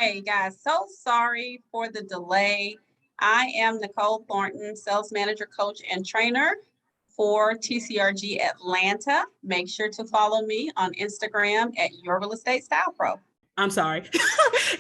Okay, guys, so sorry for the delay. I am Nicole Thornton, sales manager, coach, and trainer for TCRG Atlanta. Make sure to follow me on Instagram at Your Real Estate Style Pro. I'm sorry.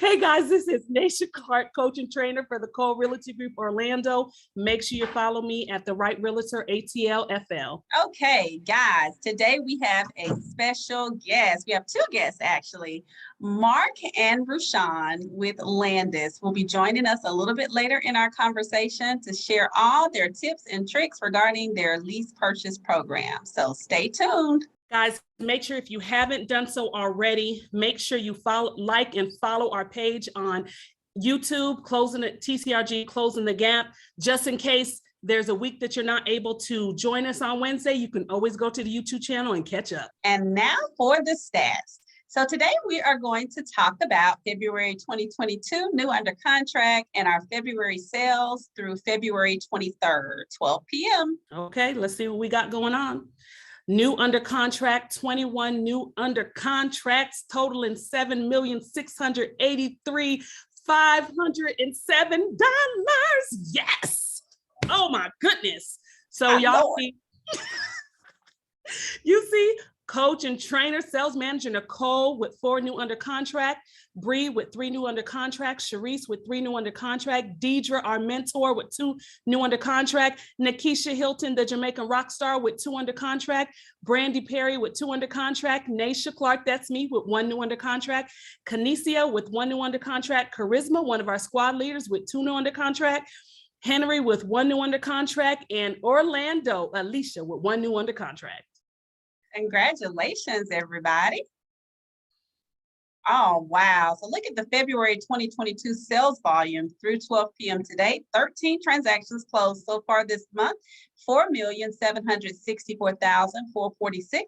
Hey guys, this is Naisha Clark, coach and trainer for the Cole Realty Group Orlando. Make sure you follow me at The Right Realtor ATL FL. Okay, guys, today we have a special guest. We have two guests actually. Mark and Rushan with Landis will be joining us a little bit later in our conversation to share all their tips and tricks regarding their lease purchase program. So stay tuned. Guys, make sure if you haven't done so already, make sure you like and follow our page on YouTube, TCRG Closing the Gap. Just in case there's a week that you're not able to join us on Wednesday, you can always go to the YouTube channel and catch up. And now for the stats. So today we are going to talk about February 2022 new under contract and our February sales through February 23rd, 12 p.m. Okay, let's see what we got going on. New under contract, 21 new under contracts, totaling $7,683,507. Yes. Oh my goodness. So y'all see, you see coach and trainer, sales manager Nicole with 4 new under contract, Bree with 3 new under contract, Sharice with 3 new under contract, Deidre, our mentor, with 2 new under contract, Nikisha Hilton, the Jamaican rock star, with 2 under contract, Brandy Perry with 2 under contract, Naisha Clark, that's me, with 1 new under contract, Kanesia with 1 new under contract, Charisma, one of our squad leaders, with 2 new under contract, Henry with 1 new under contract, and Orlando, Alicia, with 1 new under contract. Congratulations, everybody. Oh, wow. So look at the February 2022 sales volume through 12 p.m. today. 13 transactions closed so far this month. 4,764,446.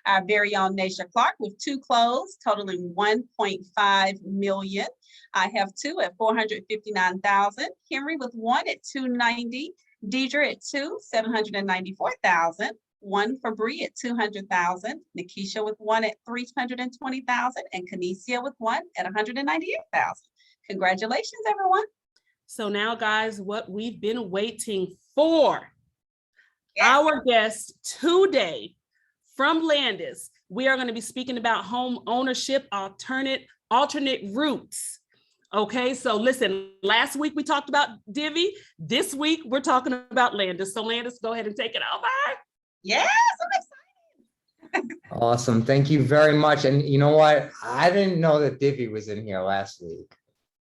Our very own Naisha Clark with 2 closed, totaling 1.5 million. I have 2 at 459,000. Henry with 1 at 290. Deidre at 2, 794,000. 1 for Bree at 200,000, Nikisha with 1 at 320,000, and Kanesia with 1 at 198,000. Congratulations, everyone. So now, guys, what we've been waiting for. Yes. Our guest today from Landis, we are going to be speaking about home ownership, alternate routes. Okay, so listen, last week we talked about Divvy. This week we're talking about Landis. So Landis, go ahead and take it over. Yes, I'm excited. Awesome. Thank you very much. And you know what? I didn't know that Divvy was in here last week.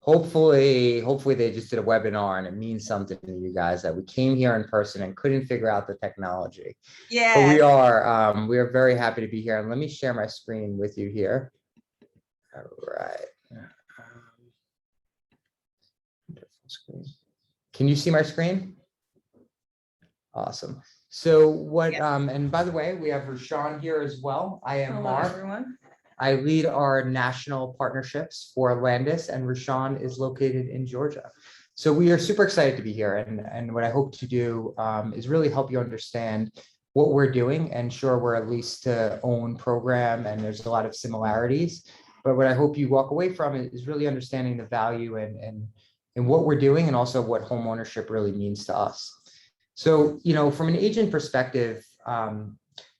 Hopefully they just did a webinar and it means something to you guys that we came here in person and couldn't figure out the technology. Yeah. But we are very happy to be here. And let me share my screen with you here. All right. Can you see my screen? Awesome. So what, and by the way, we have Rushan here as well. I am Mark. Everyone. I lead our national partnerships for Landis, and Rushan is located in Georgia. So we are super excited to be here. And what I hope to do is really help you understand what we're doing. And sure, we're a lease to own program, and there's a lot of similarities. But what I hope you walk away from is really understanding the value and what we're doing, and also what home ownership really means to us. So, you know, from an agent perspective,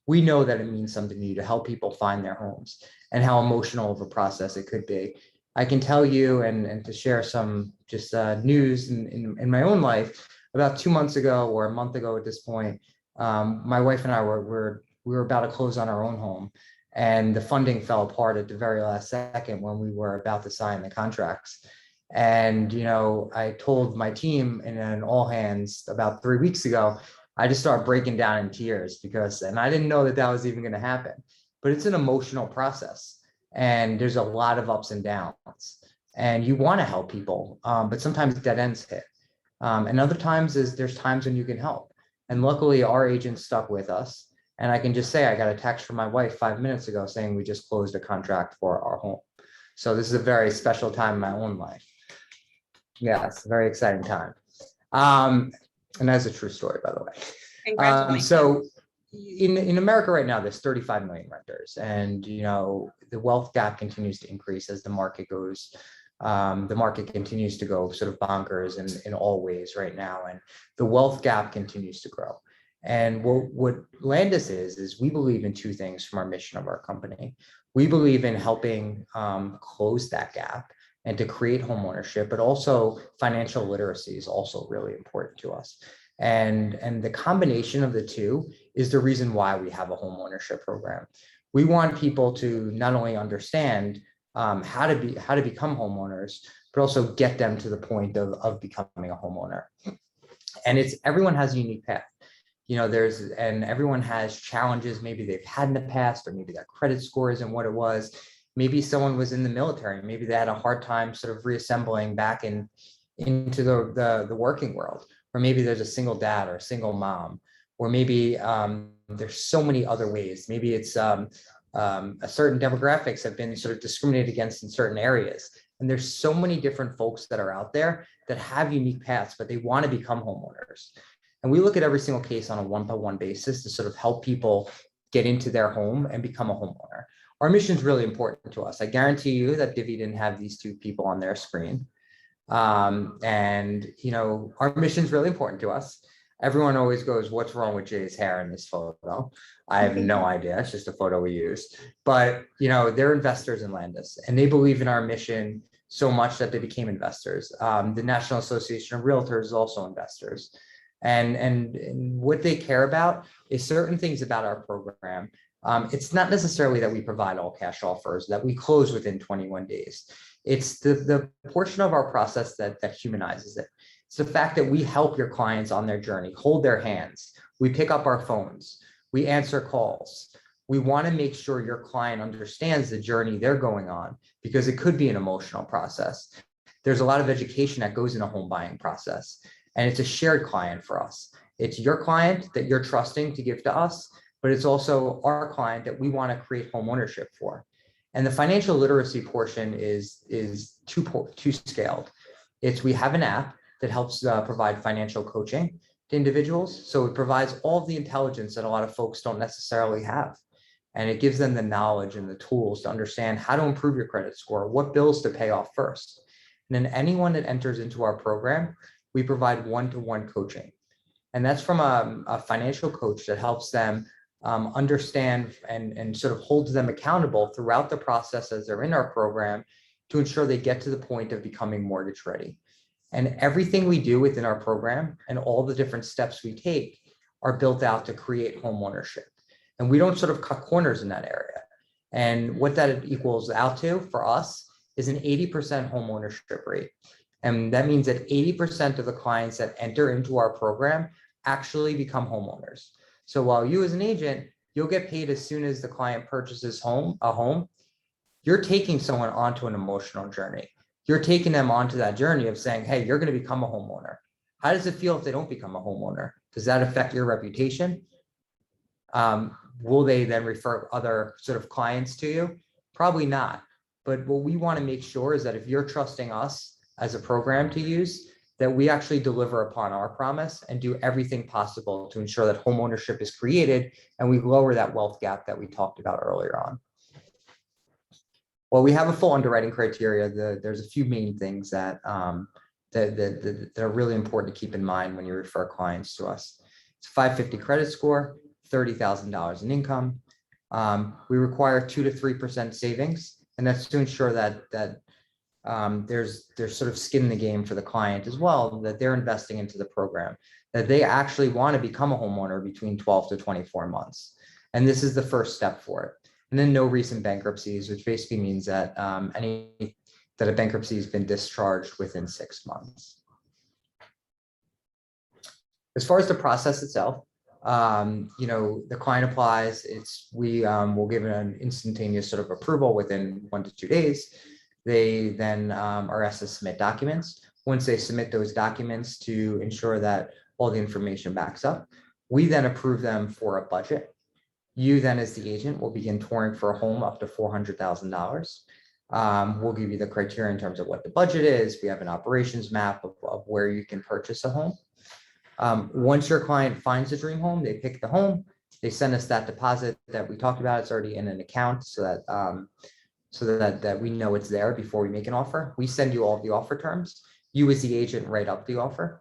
we know that it means something to you to help people find their homes and how emotional of a process it could be. I can tell you, and to share some just news in my own life, about 2 months ago or a month ago at this point, my wife and I were about to close on our own home, and the funding fell apart at the very last second when we were about to sign the contracts. And, you know, I told my team in an all hands about 3 weeks ago, I just started breaking down in tears and I didn't know that was even going to happen, but it's an emotional process and there's a lot of ups and downs, and you want to help people. But sometimes dead ends hit. And other times there's times when you can help. And luckily our agent stuck with us. And I can just say, I got a text from my wife 5 minutes ago saying we just closed a contract for our home. So this is a very special time in my own life. Yeah, it's a very exciting time. And that's a true story, by the way. Congratulations. So in America right now, there's 35 million renters, and you know the wealth gap continues to increase as the market goes The market continues to go sort of bonkers in all ways right now, and the wealth gap continues to grow. And what Landis is we believe in two things from our mission of our company. We believe in helping close that gap and to create homeownership, but also financial literacy is also really important to us. And the combination of the two is the reason why we have a homeownership program. We want people to not only understand how to become homeowners, but also get them to the point of becoming a homeowner. And everyone has a unique path. And everyone has challenges maybe they've had in the past, or maybe their credit score isn't what it was. Maybe someone was in the military, maybe they had a hard time sort of reassembling back into the working world, or maybe there's a single dad or a single mom, or maybe there's so many other ways. Maybe it's a certain demographics have been sort of discriminated against in certain areas. And there's so many different folks that are out there that have unique paths, but they want to become homeowners. And we look at every single case on a one-by-one basis to sort of help people get into their home and become a homeowner. Our mission is really important to us. I guarantee you that Divvy didn't have these two people on their screen. Our mission is really important to us. Everyone always goes, what's wrong with Jay's hair in this photo? I have no idea. It's just a photo we used. But, they're investors in Landis, and they believe in our mission so much that they became investors. The National Association of Realtors is also investors. And what they care about is certain things about our program. It's not necessarily that we provide all cash offers, that we close within 21 days. It's the portion of our process that humanizes it. It's the fact that we help your clients on their journey, hold their hands. We pick up our phones. We answer calls. We want to make sure your client understands the journey they're going on, because it could be an emotional process. There's a lot of education that goes in a home buying process, and it's a shared client for us. It's your client that you're trusting to give to us, but it's also our client that we want to create home ownership for. And the financial literacy portion is two scaled. We have an app that helps provide financial coaching to individuals. So it provides all of the intelligence that a lot of folks don't necessarily have. And it gives them the knowledge and the tools to understand how to improve your credit score, what bills to pay off first. And then anyone that enters into our program, we provide one-to-one coaching. And that's from a financial coach that helps them understand and sort of holds them accountable throughout the process as they're in our program to ensure they get to the point of becoming mortgage ready. And everything we do within our program and all the different steps we take are built out to create home ownership. And we don't sort of cut corners in that area. And what that equals out to for us is an 80% home ownership rate. And that means that 80% of the clients that enter into our program actually become homeowners. So while you as an agent, you'll get paid as soon as the client purchases a home, you're taking someone onto an emotional journey. You're taking them onto that journey of saying, hey, you're going to become a homeowner. How does it feel if they don't become a homeowner? Does that affect your reputation? Will they then refer other sort of clients to you? Probably not. But what we want to make sure is that if you're trusting us as a program to use, that we actually deliver upon our promise and do everything possible to ensure that home ownership is created and we lower that wealth gap that we talked about earlier on. Well, we have a full underwriting criteria. There's a few main things that are really important to keep in mind when you refer clients to us. It's 550 credit score, $30,000 in income. We require 2 to 3% savings, and that's to ensure that there's sort of skin in the game for the client as well, that they're investing into the program, that they actually want to become a homeowner between 12 to 24 months. And this is the first step for it. And then no recent bankruptcies, which basically means that that a bankruptcy has been discharged within 6 months. As far as the process itself, the client applies. We will give an instantaneous sort of approval within 1 to 2 days. They then are asked to submit documents. Once they submit those documents to ensure that all the information backs up, we then approve them for a budget. You then, as the agent, will begin touring for a home up to $400,000. We'll give you the criteria in terms of what the budget is. We have an operations map of where you can purchase a home. Once your client finds a dream home, they pick the home, they send us that deposit that we talked about. It's already in an account so that so that we know it's there before we make an offer. We send you all of the offer terms. You as the agent write up the offer.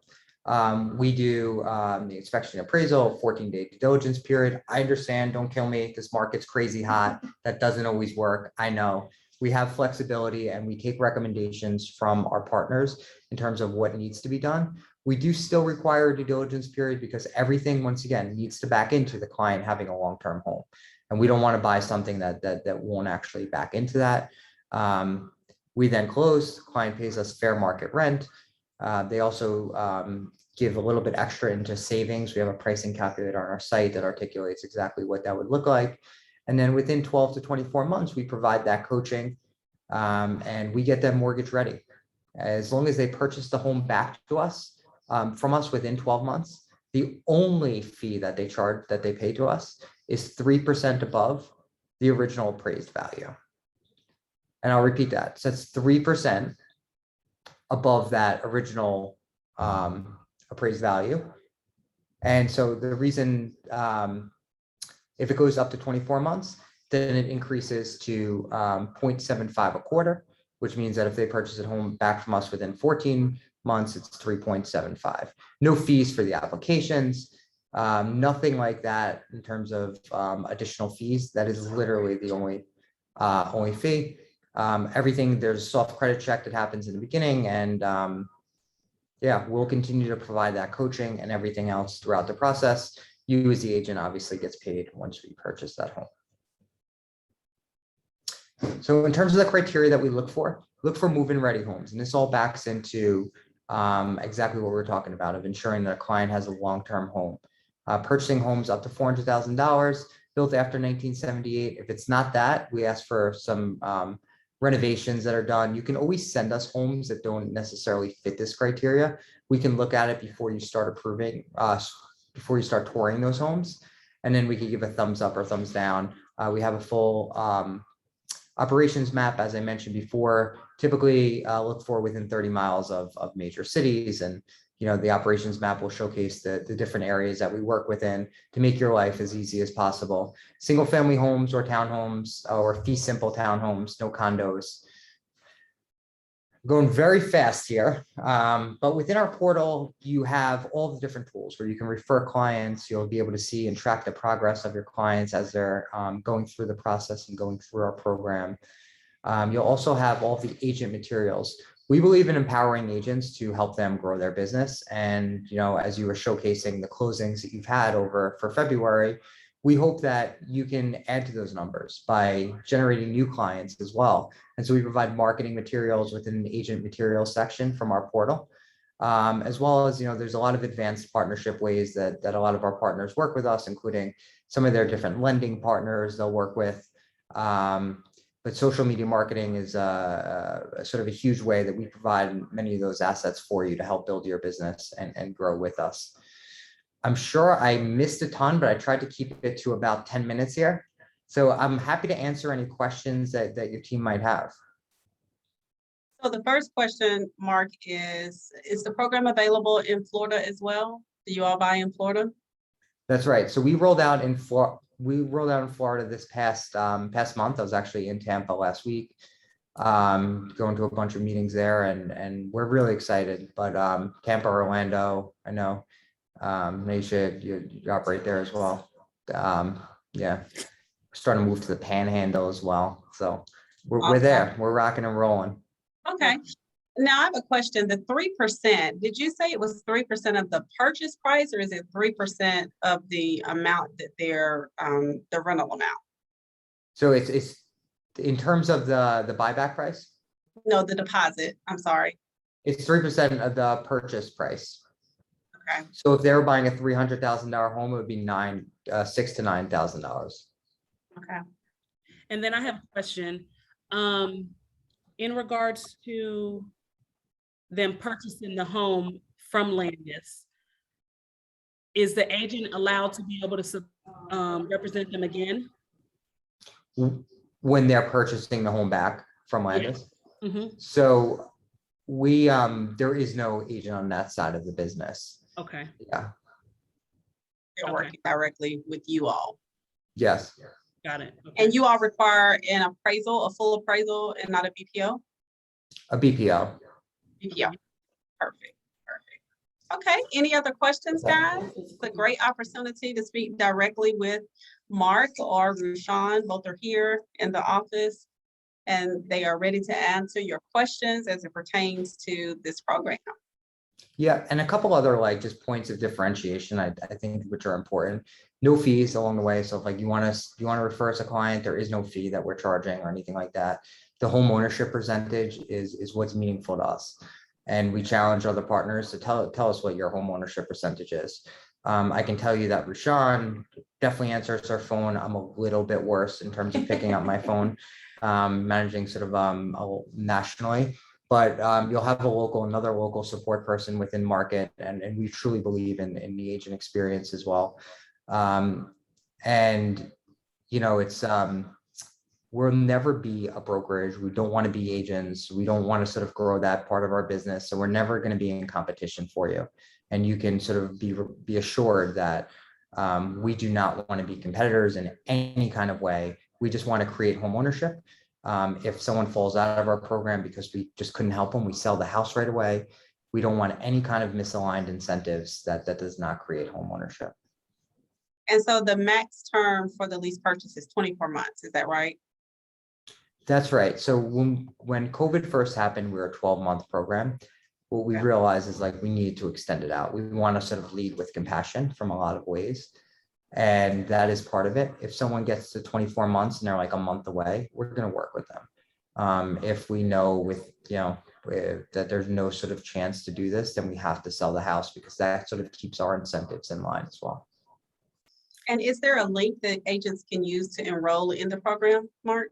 We do the inspection appraisal, 14-day due diligence period. I understand, don't kill me. This market's crazy hot. That doesn't always work. I know. We have flexibility and we take recommendations from our partners in terms of what needs to be done. We do still require a due diligence period because everything, once again, needs to back into the client having a long-term home. And we don't want to buy something that won't actually back into that. We then close, the client pays us fair market rent. They also give a little bit extra into savings. We have a pricing calculator on our site that articulates exactly what that would look like. And then within 12 to 24 months, we provide that coaching and we get them mortgage ready. As long as they purchase the home back to us, from us within 12 months, the only fee that they charge, that they pay to us is 3% above the original appraised value. And I'll repeat that. So that's 3% above that original appraised value. And so the reason, if it goes up to 24 months, then it increases to 0.75 a quarter, which means that if they purchase a home back from us within 14 months, it's 3.75. No fees for the applications, nothing like that in terms of additional fees. That is literally the only fee. Everything, there's a soft credit check that happens in the beginning, and yeah, we'll continue to provide that coaching and everything else throughout the process. You as the agent obviously gets paid once we purchase that home. So in terms of the criteria that we look for move-in ready homes. And this all backs into exactly what we're talking about, of ensuring that a client has a long-term home. Purchasing homes up to $400,000, built after 1978. If it's not that, we ask for some renovations that are done. You can always send us homes that don't necessarily fit this criteria. We can look at it before you start approving, before you start touring those homes, and then we can give a thumbs up or thumbs down. We have a full operations map, as I mentioned before. Typically look for within 30 miles of major cities, and the operations map will showcase the different areas that we work within to make your life as easy as possible. Single family homes or townhomes or fee simple townhomes, no condos. Going very fast here, but within our portal, you have all the different tools where you can refer clients. You'll be able to see and track the progress of your clients as they're going through the process and going through our program. You'll also have all the agent materials. We believe in empowering agents to help them grow their business. And, as you were showcasing the closings that you've had for February, we hope that you can add to those numbers by generating new clients as well. And so we provide marketing materials within the agent materials section from our portal, as well as, there's a lot of advanced partnership ways that a lot of our partners work with us, including some of their different lending partners they'll work with. But social media marketing is sort of a huge way that we provide many of those assets for you to help build your business and grow with us. I'm sure I missed a ton, but I tried to keep it to about 10 minutes here. So I'm happy to answer any questions that your team might have. So the first question, Mark, is the program available in Florida as well? Do you all buy in Florida? That's right. So we rolled out in Florida this past month. I was actually in Tampa last week, going to a bunch of meetings there, and we're really excited. But Tampa, Orlando, I know, Nisha, you operate there as well. Yeah, starting to move to the Panhandle as well. So we're there. We're rocking and rolling. Okay. Now I have a question. The 3%, did you say it was 3% of the purchase price, or is it 3% of the amount that they're the rental amount? So it's in terms of the buyback price? No, the deposit. I'm sorry. It's 3% of the purchase price. Okay. So if they were buying a $300,000 home, it would be $6,000 to $9,000. Okay. And then I have a question. In regards to them purchasing the home from Landis, is the agent allowed to be able to represent them again? When they're purchasing the home back from Landis? Yeah. Mm-hmm. So we, there is no agent on that side of the business. Okay. Yeah. They're working directly with you all. Yes. Got it. And you all require an appraisal, a full appraisal, and not a BPO? A BPO. BPO. Perfect. Perfect. Okay. Any other questions, guys? It's a great opportunity to speak directly with Mark or Rushan. Both are here in the office, and they are ready to answer your questions as it pertains to this program. Yeah, and a couple other like just points of differentiation, I think, which are important. No fees along the way. So if like you want to refer us a client, there is no fee that we're charging or anything like that. The home ownership percentage is what's meaningful to us. And we challenge other partners to tell us what your home ownership percentage is. I can tell you that Rushan definitely answers our phone. I'm a little bit worse in terms of picking up my phone, managing sort of nationally. But you'll have another local support person within market, and we truly believe in the agent experience as well. And you know, it's we'll never be a brokerage. We don't want to be agents. We don't want to sort of grow that part of our business. So we're never going to be in competition for you. And you can sort of be assured that we do not want to be competitors in any kind of way. We just want to create home ownership. If someone falls out of our program because we just couldn't help them, we sell the house right away. We don't want any kind of misaligned incentives that does not create home ownership. And so the max term for the lease purchase is 24 months. Is that right? That's right. So when COVID first happened, we were a 12-month program. What we realized is like we need to extend it out. We want to sort of lead with compassion from a lot of ways. And that is part of it. If someone gets to 24 months and they're like a month away, we're going to work with them. If we know that there's no sort of chance to do this, then we have to sell the house because that sort of keeps our incentives in line as well. And is there a link that agents can use to enroll in the program, Mark?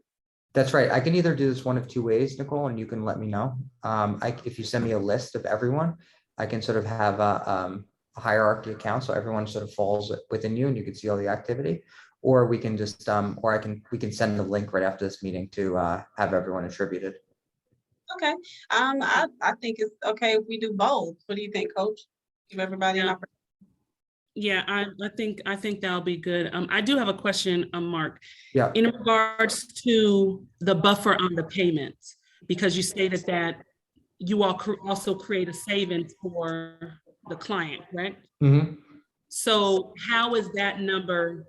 That's right. I can either do this one of two ways, Nicole, and you can let me know. If you send me a list of everyone, I can sort of have a hierarchy account, so everyone sort of falls within you and you can see all the activity. Or we can just we can send the link right after this meeting to have everyone attributed. Okay. I think it's okay if we do both. What do you think, Coach? Give everybody an opportunity. Yeah, I think that'll be good. I do have a question, Mark. Yeah. In regards to the buffer on the payments, because you stated that you all also create a savings for the client, right? Mm-hmm. So how is that number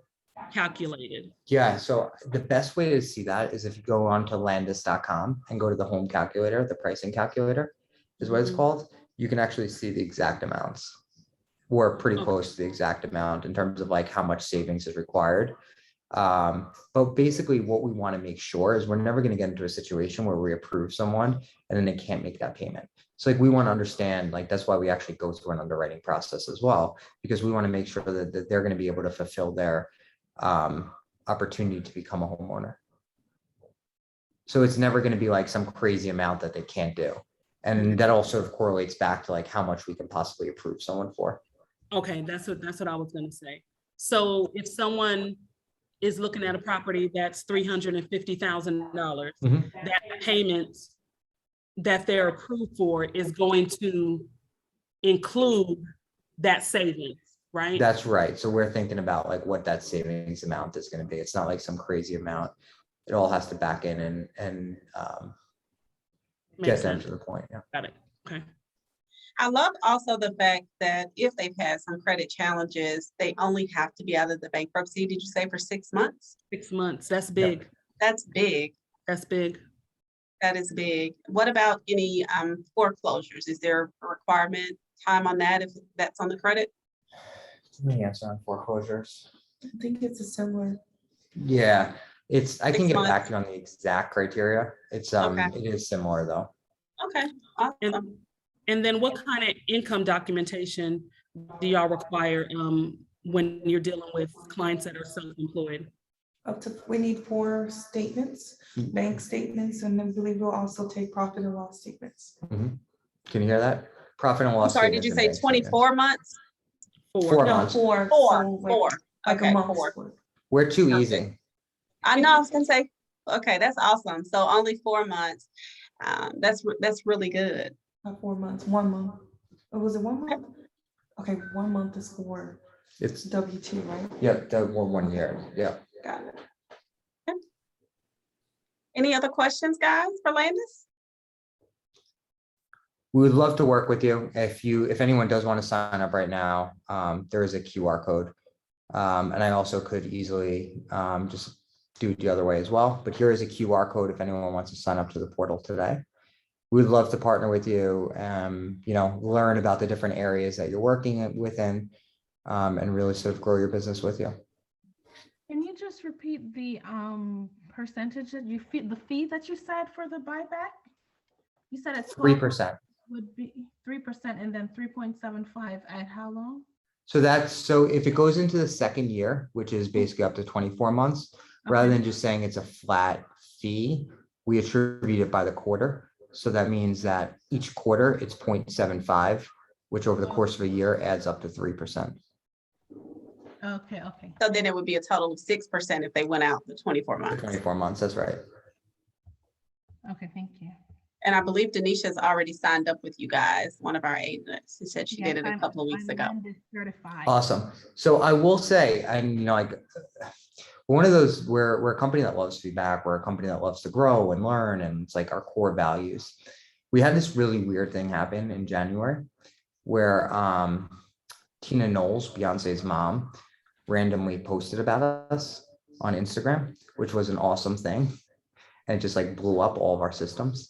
calculated? Yeah, so the best way to see that is if you go on to Landis.com and go to the home calculator, the pricing calculator is what it's called. You can actually see the exact amounts. We're pretty close to the exact amount in terms of like how much savings is required. But basically what we want to make sure is we're never going to get into a situation where we approve someone and then they can't make that payment. So like we want to understand, like that's why we actually go through an underwriting process as well, because we want to make sure that they're going to be able to fulfill their opportunity to become a homeowner. So it's never going to be like some crazy amount that they can't do. And that also correlates back to like how much we can possibly approve someone for. Okay, that's what I was going to say. So if someone is looking at a property that's $350,000, that payment that they're approved for is going to include that savings, right? That's right. So we're thinking about like what that savings amount is going to be. It's not like some crazy amount. It all has to back in and get them to the point. Yeah. Got it. Okay. I love also the fact that if they've had some credit challenges, they only have to be out of the bankruptcy. Did you say for 6 months? 6 months. That's big. Yep. That's big. That's big. That is big. What about any foreclosures? Is there a requirement time on that if that's on the credit? Let me answer on foreclosures. I think it's a similar. Yeah, I can 6 get months. back to you on the exact criteria. It's Okay. It is similar though. Okay. Awesome. And then what kind of income documentation do y'all require when you're dealing with clients that are self-employed? We need 4 statements, bank statements, and then I believe we'll also take profit and loss statements. Can you hear that? Profit and loss. I'm sorry, did you say statements and bank 24 months? 4 No, months. 4. Four. So Four. like Okay, a month. 4. We're too Perfect. easy. I know, I was gonna say, okay, that's awesome. So only 4 months. That's really good. Not 4 months, 1 month. Or was it 1 month? Okay, 1 month is for It's W-2, right? yeah, the 1 year. Yeah. Got it. Any other questions, guys, for Landis? We would love to work with you. If anyone does want to sign up right now, there is a QR code. And I also could easily just do it the other way as well. But here is a QR code if anyone wants to sign up to the portal today. We'd love to partner with you and, learn about the different areas that you're working within, and really sort of grow your business with you. Can you just repeat the percentage that the fee that you said for the buyback? You said it's 3%. would be 3% and then 3.75 at how long? So if it goes into the second year, which is basically up to 24 months, rather than just saying it's a flat fee, we attribute it by the quarter. So that means that each quarter it's 0.75, which over the course of a year adds up to 3%. Okay. So then it would be a total of 6% if they went out the 24 months. 24 months, that's right. Okay, thank you. And I believe Denisha's already signed up with you guys, one of our agents. She said she did it a couple of weeks ago. Certified. Awesome. So I will say, one of those, we're a company that loves feedback. We're a company that loves to grow and learn, and it's like our core values. We had this really weird thing happen in January where Tina Knowles, Beyonce's mom, randomly posted about us on Instagram, which was an awesome thing. And it just like blew up all of our systems.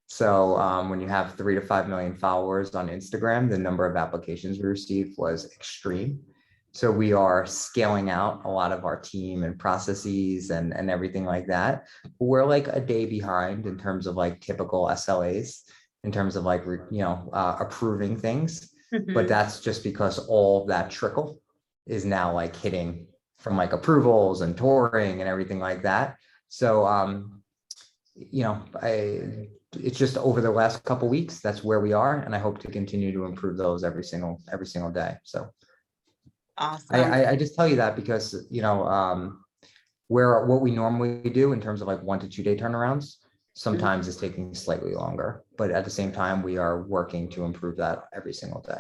So when you have 3 to 5 million followers on Instagram, the number of applications we received was extreme. So we are scaling out a lot of our team and processes and everything like that. We're like a day behind in terms of like typical SLAs, in terms of like, approving things. But that's just because all of that trickle is now like hitting from like approvals and touring and everything like that. So, it's just over the last couple of weeks, that's where we are. And I hope to continue to improve those every single day. So Awesome. I just tell you that because, what we normally do in terms of like 1 to 2 day turnarounds, sometimes is taking slightly longer, but at the same time, we are working to improve that every single day.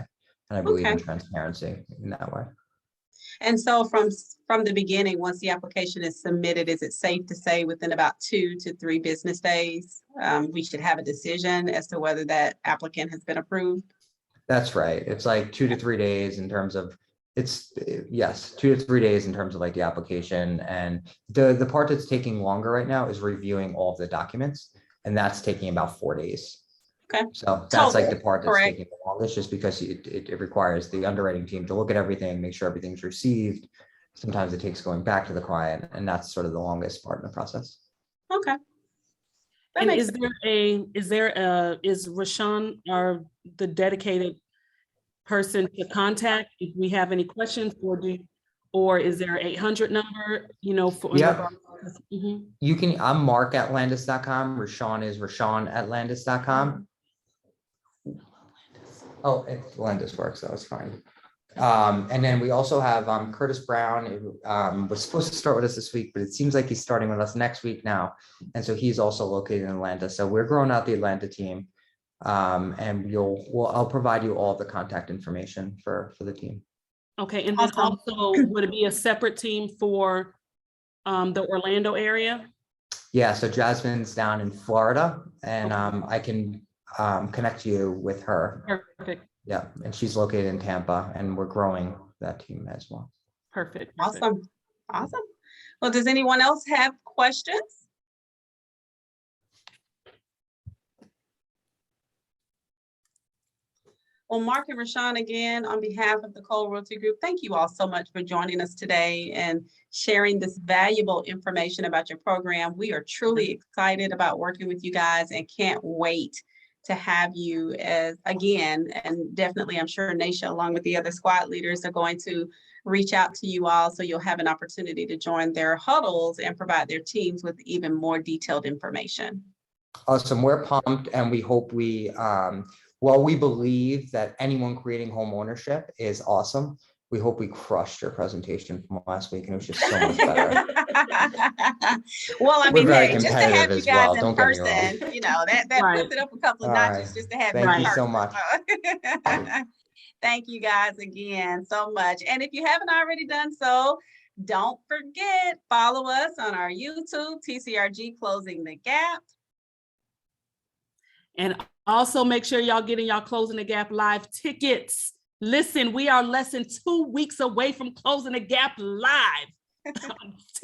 And I believe in transparency in that way. And so from the beginning, once the application is submitted, is it safe to say within about 2 to 3 business days, we should have a decision as to whether that applicant has been approved? That's right. It's like 2 to 3 days in terms of 2 to 3 days in terms of like the application. And the part that's taking longer right now is reviewing all of the documents. And that's taking about 4 days. Okay. So that's like the part that's Correct. taking the longest, just because it requires the underwriting team to look at everything, make sure everything's received. Sometimes it takes going back to the client, and that's sort of the longest part in the process. Okay. That And makes is Rashawn the dedicated person to contact if we have any questions, or is there an 800 number, for? Yeah. Mhm. You can, I'm Mark at Landis.com. Rashawn is Rashawn at Landis.com. Oh, Landis works, so it's fine. And then we also have Curtis Brown, who was supposed to start with us this week, but it seems like he's starting with us next week now. And so he's also located in Atlanta. So we're growing out the Atlanta team. And I'll provide you all the contact information for the team. Okay, and then also, would it be a separate team for the Orlando area? Yeah, so Jasmine's down in Florida, and I can connect you with her. Perfect. Yeah, and she's located in Tampa, and we're growing that team as well. Perfect. awesome. Well, does anyone else have questions? Well, Mark and Rashawn, again, on behalf of the Cole Realty Group, thank you all so much for joining us today and sharing this valuable information about your program. We are truly excited about working with you guys and can't wait to have you again. And definitely, I'm sure Naisha, along with the other squad leaders, are going to reach out to you all so you'll have an opportunity to join their huddles and provide their teams with even more detailed information. Awesome. We're pumped, and we hope while we believe that anyone creating home ownership is awesome, we hope we crushed your presentation from last week, and it was just so much better. Well, I We're mean, very hey, just to have competitive you as guys well, in don't get me wrong. person, that Right. puts it up a couple of All notches right. just to have Thank you in you so person. much. Thank you guys again so much. And if you haven't already done so, Don't forget, follow us on our YouTube, TCRG Closing the Gap. And also make sure y'all getting y'all Closing the Gap live tickets. Listen, we are less than 2 weeks away from Closing the Gap live.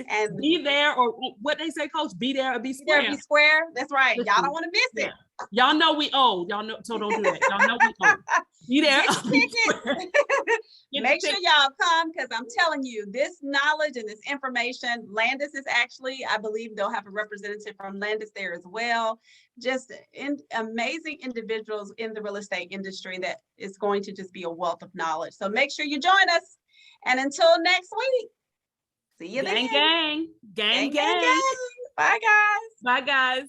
And Be there, or what they say, Coach, be there or be there, square. be square. That's right. Y'all Listen, don't want to miss it. Y'all know we owe. Y'all know, so don't do that. Y'all know we owe. Be there. Get or be tickets. square. Get Make the sure y'all come, because I'm telling you, this knowledge and this information, Landis is actually, I believe they'll have a representative from Landis there as well. Just amazing individuals in the real estate industry that is going to just be a wealth of knowledge. So make sure you join us. And until next week, see you gang, then. gang, gang, gang. Bye, guys. Bye, guys.